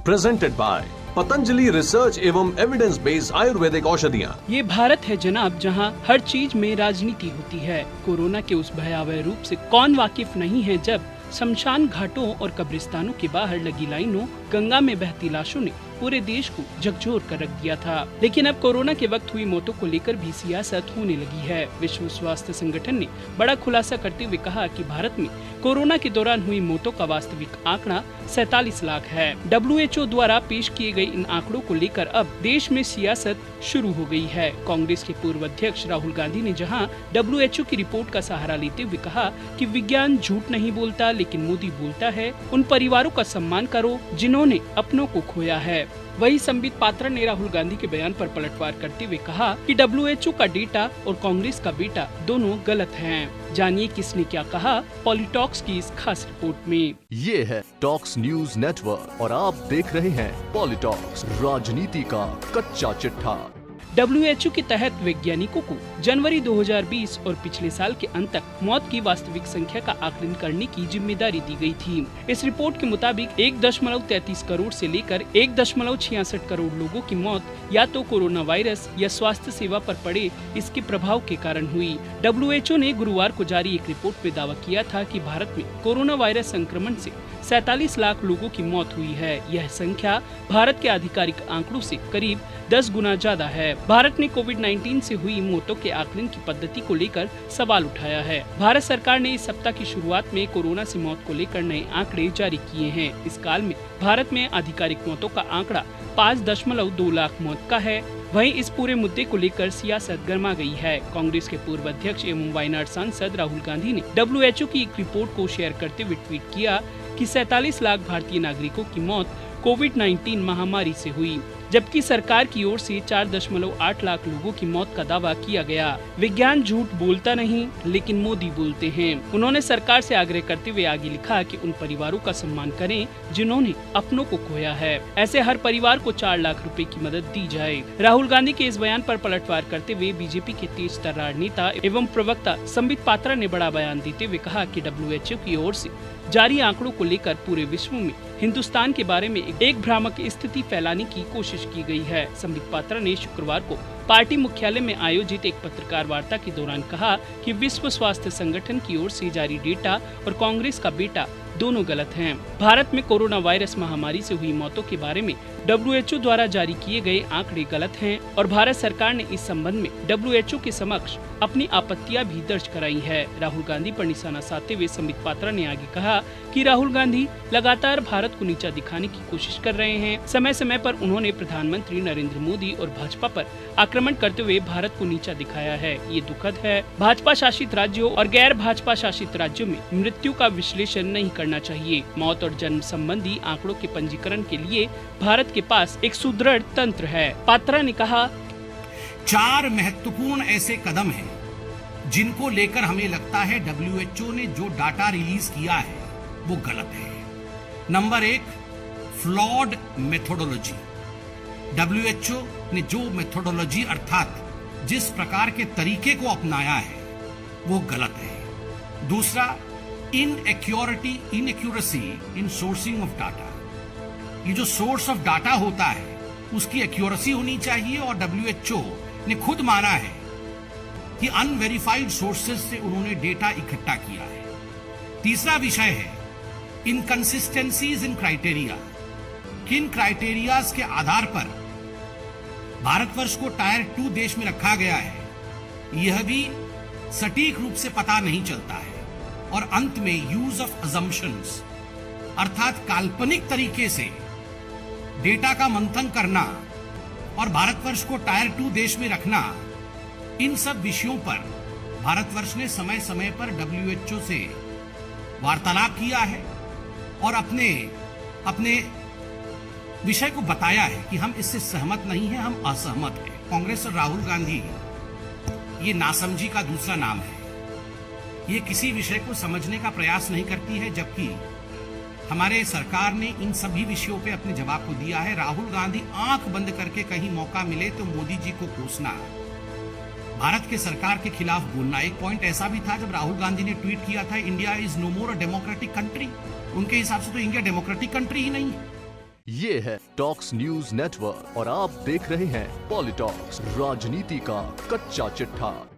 Presented by Patanjali research एवं evidence based Ayurvedic औषधियाँ। ये भारत है जनाब, जहां हर चीज में राजनीति होती है। कोरोना के उस भयावह रूप से कौन वाकिफ नहीं है, जब शमशान घाटों और कब्रिस्तानों के बाहर लगी लाइनों, गंगा में बहती लाशों ने पूरे देश को झकझोर कर रख दिया था। लेकिन अब कोरोना के वक्त हुई मौतों को लेकर भी सियासत होने लगी है। विश्व स्वास्थ्य संगठन ने बड़ा खुलासा करते हुए कहा कि भारत में कोरोना के दौरान हुई मौतों का वास्तविक आंकड़ा 47 लाख है। WHO द्वारा पेश किए गए इन आंकड़ों को लेकर अब देश में सियासत शुरू हो गई है। कांग्रेस के पूर्व अध्यक्ष राहुल गांधी ने जहां WHO की रिपोर्ट का सहारा लेते हुए कहा कि विज्ञान झूठ नहीं बोलता, लेकिन मोदी बोलता है। उन परिवारों का सम्मान करो जिन्होंने अपनों को खोया है। वही संबित पात्रा ने राहुल गांधी के बयान पर पलटवार करते हुए कहा कि WHO का डेटा और कांग्रेस का बेटा दोनों गलत हैं। जानिए किसने क्या कहा पॉलिटॉक्स की इस खास रिपोर्ट में। ये है टॉक्स न्यूज नेटवर्क और आप देख रहे हैं पॉलिटॉक्स, राजनीति का कच्चा चिट्ठा। WHO के तहत वैज्ञानिकों को जनवरी 2020 और पिछले साल के अंत तक मौत की वास्तविक संख्या का आकलन करने की जिम्मेदारी दी गई थी। इस रिपोर्ट के मुताबिक 1.33 करोड़ से लेकर 1.66 करोड़ लोगों की मौत या तो कोरोना वायरस या स्वास्थ्य सेवा पर पड़े इसके प्रभाव के कारण हुई। WHO ने गुरुवार को जारी एक रिपोर्ट में दावा किया था कि भारत में कोरोना वायरस संक्रमण से 47 लाख लोगों की मौत हुई है। यह संख्या भारत के आधिकारिक आंकड़ों से करीब 10 गुना ज्यादा है। भारत ने कोविड-19 से हुई मौतों के आकलन की पद्धति को लेकर सवाल उठाया है। भारत सरकार ने इस सप्ताह की शुरुआत में कोरोना से मौत को लेकर नए आंकड़े जारी किए हैं। इस काल में भारत में आधिकारिक मौतों का आंकड़ा 5.2 लाख मौत का है। वहीं इस पूरे मुद्दे को लेकर सियासत गर्मा गई है। कांग्रेस के पूर्व अध्यक्ष एवं वायनाड सांसद राहुल गांधी ने WHO की एक रिपोर्ट को शेयर करते हुए ट्वीट किया कि 47 लाख भारतीय नागरिकों की मौत कोविड-19 महामारी से हुई, जबकि सरकार की ओर से 4.8 लाख लोगों की मौत का दावा किया गया। विज्ञान झूठ बोलता नहीं, लेकिन मोदी बोलते हैं। उन्होंने सरकार से आग्रह करते हुए आगे लिखा कि उन परिवारों का सम्मान करें जिन्होंने अपनों को खोया है। ऐसे हर परिवार को 4 लाख रुपए की मदद दी जाए। राहुल गांधी के इस बयान पर पलटवार करते हुए बीजेपी के तेज तर्रार नेता एवं प्रवक्ता संबित पात्रा ने बड़ा बयान देते हुए कहा कि WHO की ओर से जारी आंकड़ों को लेकर पूरे विश्व में हिंदुस्तान के बारे में एक भ्रामक स्थिति फैलाने की कोशिश की गई है। संबित पात्रा ने शुक्रवार को पार्टी मुख्यालय में आयोजित एक पत्रकार वार्ता के दौरान कहा कि विश्व स्वास्थ्य संगठन की ओर से जारी डेटा और कांग्रेस का बेटा दोनों गलत हैं। भारत में कोरोना वायरस महामारी से हुई मौतों के बारे में WHO द्वारा जारी किए गए आंकड़े गलत हैं और भारत सरकार ने इस संबंध में WHO के समक्ष अपनी आपत्तियां भी दर्ज कराई है। राहुल गांधी पर निशाना साधते हुए संबित पात्रा ने आगे कहा कि राहुल गांधी लगातार भारत को नीचा दिखाने की कोशिश कर रहे हैं। समय समय पर उन्होंने प्रधानमंत्री नरेंद्र मोदी और भाजपा पर आक्रमण करते हुए भारत को नीचा दिखाया है। ये दुखद है। भाजपा शासित राज्यों और गैर भाजपा शासित राज्यों में मृत्यु का विश्लेषण नहीं करना चाहिए। मौत और जन्म संबंधी आंकड़ों के पंजीकरण के लिए भारत के पास एक सुदृढ़ तंत्र है। पात्रा ने कहा, 4 महत्वपूर्ण ऐसे कदम हैं जिनको लेकर हमें लगता है WHO ने जो डाटा रिलीज किया है वो गलत है। Number 1, flawed methodology. WHO ने जो मेथोडोलॉजी अर्थात जिस प्रकार के तरीके को अपनाया है वो गलत है। दूसरा, inaccuracy in sourcing of data. ये जो सोर्स ऑफ डाटा होता है उसकी एक्यूरेसी होनी चाहिए और WHO ने खुद माना है कि अनवेरिफाइड सोर्सेज से उन्होंने डेटा इकट्ठा किया है। तीसरा विषय है इनकंसिस्टेंसीज इन क्राइटेरिया। किन क्राइटेरियाज के आधार पर भारतवर्ष को टायर 2 देश में रखा गया है यह भी सटीक रूप से पता नहीं चलता है। और अंत में यूज ऑफ अजम्पशंस अर्थात काल्पनिक तरीके से डेटा का मंथन करना और भारतवर्ष को टायर 2 देश में रखना, इन सब विषयों पर भारतवर्ष ने समय समय पर WHO से वार्तालाप किया है और अपने विषय को बताया है कि हम इससे सहमत नहीं हैं, हम असहमत हैं। कांग्रेस और राहुल गांधी ये नासमझी का दूसरा नाम है। ये किसी विषय को समझने का प्रयास नहीं करती है, जबकि हमारे सरकार ने इन सभी विषयों पे अपने जवाब को दिया है। राहुल गांधी आंख बंद करके कहीं मौका मिले तो मोदी जी को कोसना, भारत के सरकार के खिलाफ बोलना। एक पॉइंट ऐसा भी था जब राहुल गांधी ने ट्वीट किया था India is no more a democratic country. उनके हिसाब से तो इंडिया डेमोक्रेटिक कंट्री ही नहीं है। ये है टॉक्स न्यूज नेटवर्क और आप देख रहे हैं पॉलिटॉक्स, राजनीति का कच्चा चिट्ठा।